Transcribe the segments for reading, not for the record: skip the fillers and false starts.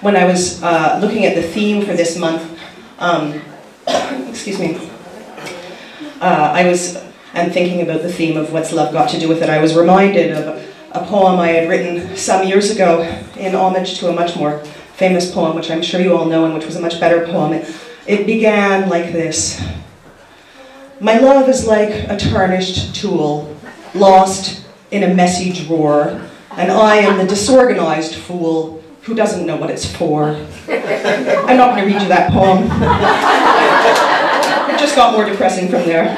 when I was looking at the theme for this month, excuse me, and thinking about the theme of what's love got to do with it, I was reminded of a poem I had written some years ago in homage to a much more famous poem, which I'm sure you all know, and which was a much better poem. It began like this. My love is like a tarnished tool, lost in a messy drawer, and I am the disorganized fool who doesn't know what it's for. I'm not going to read you that poem. It just got more depressing from there.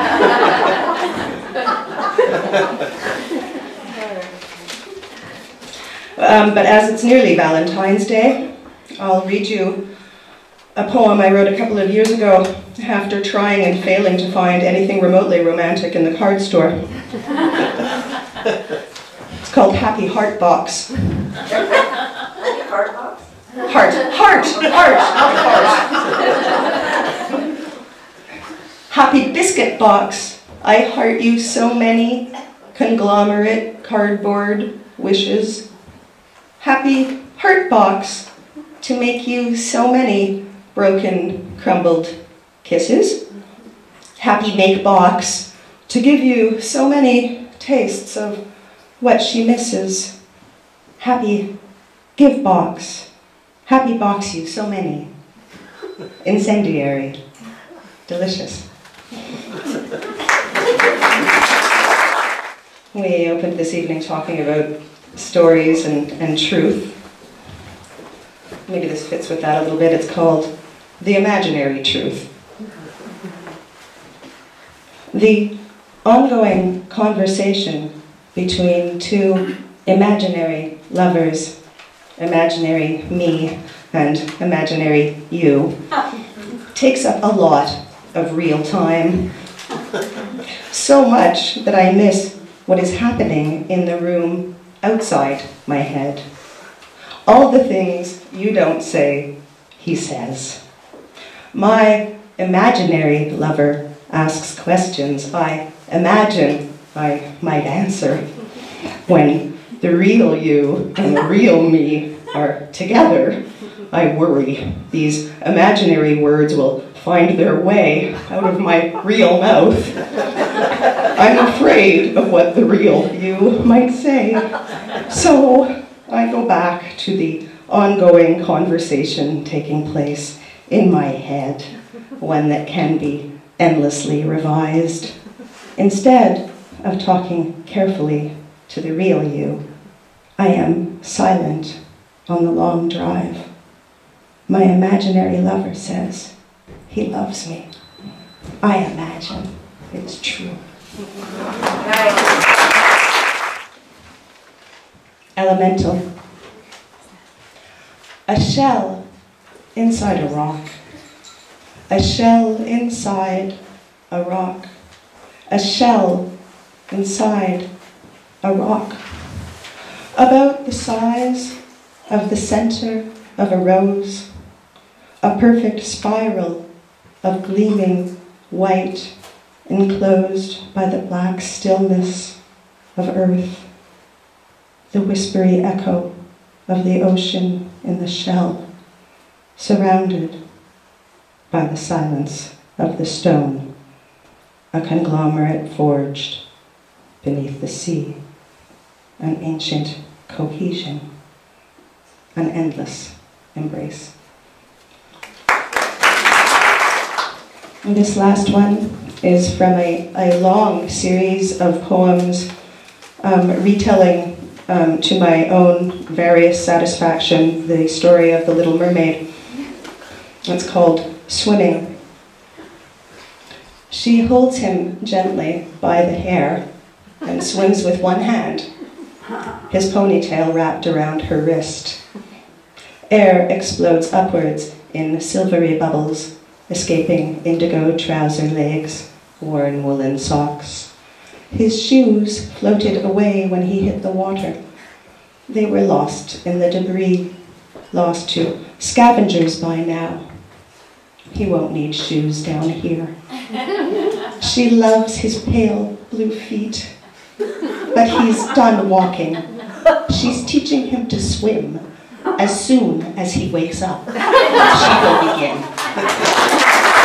But as it's nearly Valentine's Day, I'll read you a poem I wrote a couple of years ago after trying and failing to find anything remotely romantic in the card store. It's called Happy Heart Box. Heart box? Heart, not heart. Happy Biscuit Box. I heart you so many conglomerate cardboard wishes. Happy Heart Box to make you so many broken, crumbled kisses. Happy Make Box to give you so many tastes of what she misses. Happy Give Box. Happy Box you so many. Incendiary. Delicious. We opened this evening talking about stories and truth. Maybe this fits with that a little bit. It's called The Imaginary Truth. The ongoing conversation between two imaginary lovers, imaginary me and imaginary you, takes up a lot of real time. So much that I miss what is happening in the room outside my head. All the things you don't say, he says. My imaginary lover asks questions I imagine I might answer. When the real you and the real me are together, I worry these imaginary words will find their way out of my real mouth. I'm afraid of what the real you might say. So I go back to the ongoing conversation taking place in my head, one that can be endlessly revised. Instead of talking carefully to the real you, I am silent on the long drive. My imaginary lover says he loves me. I imagine it's true. Elemental. A shell inside a rock. A shell inside a rock. A shell inside a rock. About the size of the center of a rose. A perfect spiral of gleaming white, enclosed by the black stillness of earth. The whispery echo of the ocean in the shell, surrounded by the silence of the stone, a conglomerate forged beneath the sea, an ancient cohesion, an endless embrace. And this last one is from a long series of poems retelling to my own various satisfaction the story of the Little Mermaid. It's called Swimming. She holds him gently by the hair and swims with one hand, his ponytail wrapped around her wrist. Air explodes upwards in silvery bubbles, escaping indigo trouser legs, worn woolen socks. His shoes floated away when he hit the water. They were lost in the debris, lost to scavengers by now. He won't need shoes down here. She loves his pale blue feet, but he's done walking. She's teaching him to swim, As soon as he wakes up, she will begin.